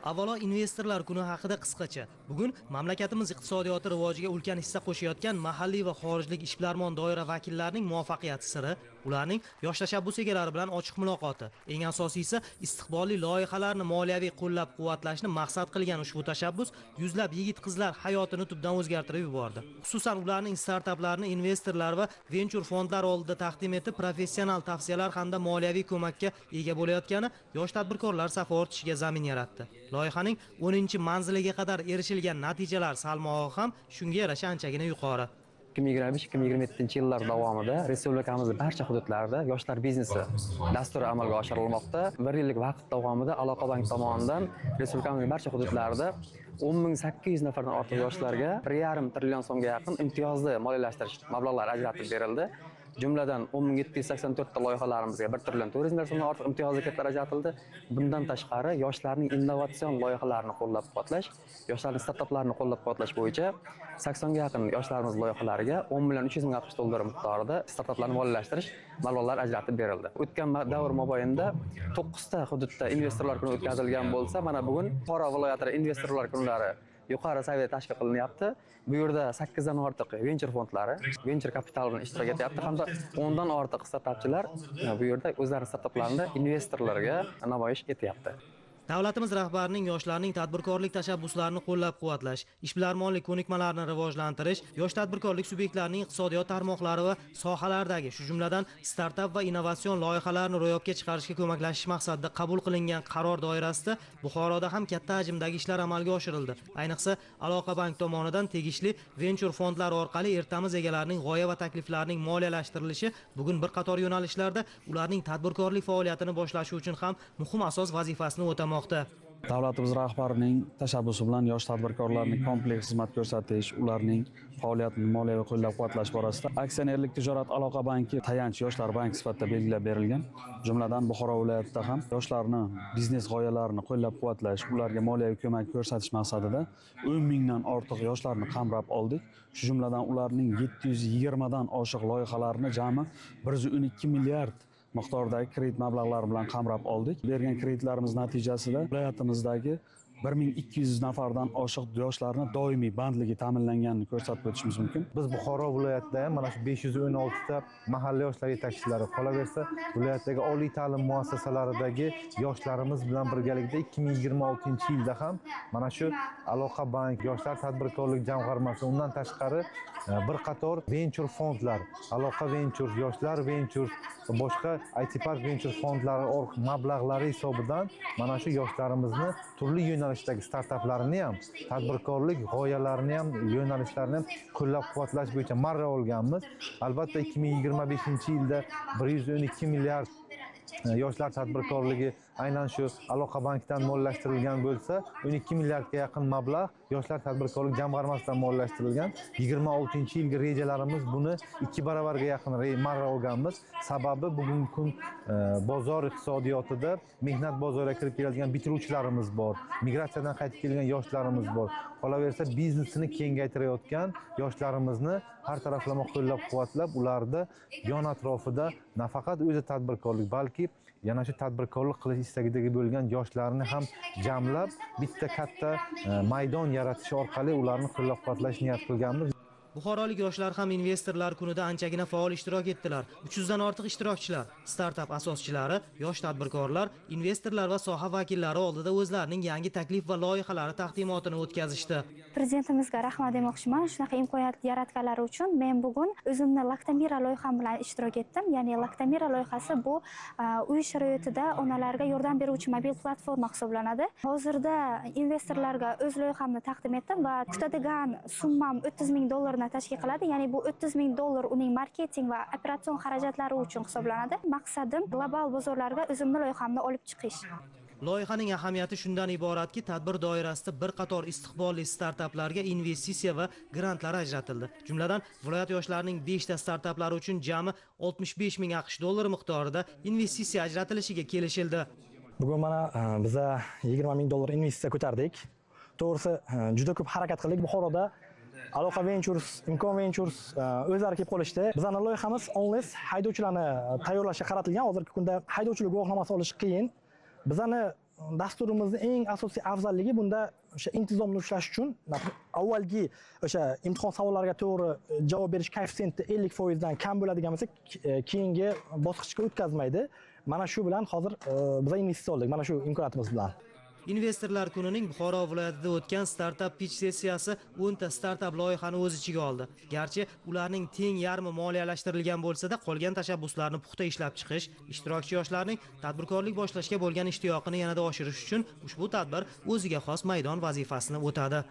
Avvalo investorlar kuni haqida qisqacha. Bugun mamlakatimiz iqtisodiyoti rivojiga ulkan hissa qo'shayotgan mahalliy va xorijlik ishbilarmon doira vakillarining muvaffaqiyati siri, ularning yosh tashabbus egalari bilan ochiq muloqoti. Eng asosiysi istiqbolli loyihalarni moliyaviy qo'llab-quvvatlashni maqsad qilgan ushbu tashabbus yuzlab yigit-qizlar hayotini tubdan o'zgartirib yubordi. Xususan ularning startaplarini investorlar va venture fondlar oldida taqdim etib, professional tavsiyalar hamda moliyaviy ko'makka ega bo'layotgani yosh tadbirkorlar safi ortishiga zamin yaratdi. Loyihaning 10-manziliga qadar erishilgan natijalar salmog'i ham shunga yarasha anchagina yuqori. 2025-2027 yillar davomida respublikamizning barcha hududlarida yoshlar biznesi dasturi amalga oshirilmoqda. 1 yillik vaqt davomida Aloqa bank tomonidan respublikamizning barcha hududlarida 10.800 nafardan ortiq yoshlarga 1,5 trillion so'mga yaqin imtiyozli moliyalashtirish mablag'lari ajratib berildi. Jumladan 10.784 ta loyihalarimizga 1 trillion 400 million so'mdan ortiq imtiyozli kreditlar ajratildi. Bundan tashqari yoshlarning innovatsion loyihalarini qo'llab-quvvatlash, yoshlarning startaplarini qo'llab-quvvatlash bo'yicha 80 ga yaqin yoshlarimiz loyihalariga 10.300.060 dollar miqdorida startaplarni moliyalashtirish mablag'lari ajratib berildi. O'tgan davr mobaynida 9 ta hududda investorlar kuni o'tkazilgan bo'lsa, mana bugun Buxoro viloyatida investorlar kunlari yuqori saviyada tashkil qilinyapti. Bu yerda 8 dan ortiq venture fondlari, venture kapital bilan ishtirok etyapti hamda 10 dan ortiq startapchilar bu yerda o'zlarining startaplarini investorlarga namoyish etyapti. Davlatimiz rahbarining yoshlarning tadbirkorlik tashabbuslarini qo'llab-quvvatlash, ishbilarmonlik ko'nikmalarini rivojlantirish, yosh tadbirkorlik subyektlarining iqtisodiyot tarmoqlari va sohalardagi, shu jumladan startap va innovatsion loyihalarni ro'yobga chiqarishga ko'maklashish maqsadida qabul qilingan qaror doirasida Buxoroda ham katta hajmdagi ishlar amalga oshirildi. Ayniqsa, Aloqa bank tomonidan tegishli venture fondlar orqali ertamiz egalarining g'oya va takliflarining moliyalashtirilishi bugun bir qator yo'nalishlarda ularning tadbirkorlik faoliyatini boshlashi uchun ham muhim asos vazifasini o'tamoqda. Davlatimiz rahbarining tashabbusi bilan yosh tadbirkorlarning kompleks xizmat ko'rsatish, ularning faoliyatini moliyaviy qo'llab-quvvatlash borasida aksionerlik tijorat aloqa banki tayanch yoshlar banki sifatida belgilab berilgan. Jumladan Buxoro viloyatida ham yoshlarni biznes g'oyalarini qo'llab-quvvatlash, ularga moliyaviy ko'mak ko'rsatish maqsadida 10 mingdan ortiq yoshlarni qamrab oldik. Shu jumladan ularning 720 dan oshiq loyihalarni jami 112 milliard miqdordagi kredit mablag'lari bilan qamrab oldik. Bergan kreditlarimiz natijasida viloyatimizdagi 1200 nafardan oshiq yoshlarni doimiy bandligi ta'minlanganini ko'rsatib o'tishimiz mumkin. Biz Buxoro viloyatida ham mana shu 516 ta mahalla yoshlar yetakchilari qolaversa, viloyatdagi oliy ta'lim muassasalaridagi yoshlarimiz bilan birgalikda 2026-yilda ham mana shu Aloqa bank yoshlar tadbirkorlik jamg'armasi, undan tashqari bir qator venture fondlar, Aloqa venture, yoshlar venture va boshqa IT Park venture fondlari mablag'lari hisobidan mana shu yoshlarimizni turli yo'nalishdagi startaplarini ham, tadbirkorlik g'oyalarini ham, yo'nalishlarini ham qo'llab-quvvatlash bo'yicha marra olganmiz. Albatta 2025-yilda 112 milliard yoshlar tadbirkorligi aynan shu Aloqa bankdan moliyalashtirilgan bo'lsa, 12 milliardga yaqin mablag' yoshlar tadbirkorlik jamg'armasidan moliyalashtirilgan. 26-yilgi rejalarimiz buni 2 baravarga yaqin marra olganmiz. Sababi bugungi kun bozor iqtisodiyotida mehnat bozoriga kirib keladigan bitiruvchilarimiz bor, migratsiyadan qaytib kelgan yoshlarimiz bor. Qolaversa biznesini kengaytirayotgan yoshlarimizni har taraflama qo'llab-quvvatlab, ularda yon atrofida nafaqat o'zi tadbirkorlik, balki yana shu tadbirkorlik qilish istagidagi bo'lgan yoshlarni ham jamlab, bitta katta maydon yaratish orqali ularni qo'llab-quvvatlash niyat qilganmiz. Buxorolik yoshlar ham investorlar kunida anchagina faol ishtirok etdilar. 300 dan ortiq ishtirokchilar, startap asoschilari, yosh tadbirkorlar, investorlar va soha vakillari oldida o'zlarining yangi taklif va loyihalari taqdimotini o'tkazishdi. Prezidentimizga rahmat demoqchiman. Shunaqa imkoniyat yaratganlari uchun men bugun o'zimni Laktamira loyiham bilan ishtirok etdim. Ya'ni Laktamira loyihasi bu uy sharoitida onalarga yordam beruvchi mobil platforma hisoblanadi. Hozirda investorlarga o'z loyihamni taqdim etdim va kutadigan summam 30 ming dollarni tashkil qiladi. Ya'ni bu 30 ming dollar uning marketing va operatsion xarajatlari uchun hisoblanadi. Maqsadim global bozorlarga o'zimni loyihamni olib chiqish. Loyihaning ahamiyati shundan iboratki, tadbir doirasida bir qator istiqbolli startaplarga investitsiya va grantlar ajratildi. Jumladan, viloyat yoshlarining 5 ta startaplari uchun jami 65 ming AQSh dollari miqdorida investitsiya ajratilishiga kelishildi. Bugun mana biz 20 ming dollar investitsiya ko'tardik. To'g'risi, juda ko'p harakat qildik. Buxoroda Aloqa Ventures, Imkon Ventures o'zlari kelib qolishdi. Bizning loyihamiz onlayn haydovchilarni tayyorlashga qaratilgan. Hozirgi kunda haydovchilik guvohnomasi olish qiyin. Bizning dasturimizni eng asosiy afzalligi bunda o'sha intizomni ushlash uchun avvalgi o'sha imtihon savollariga to'g'ri javob berish koeffitsiyenti 50% dan kam bo'ladigan bo'lsa, keyingi bosqichga o'tkazmaydi. Mana shu bilan hozir biz investitsiya oldik, mana shu imkoniyatimiz bilan. Investorlar kunining Buxoro viloyatida o'tgan startup pitch sessiyasi 10 ta startup loyihani o'z ichiga oldi. Garchi ularning teng yarmi moliyalashtirilgan bo'lsa-da, qolgan tashabbuslarni puxta ishlab chiqish, ishtirokchi yoshlarning tadbirkorlik boshlashga bo'lgan ishtiyoqini yanada oshirish uchun ushbu tadbir o'ziga xos maydon vazifasini o'tadi.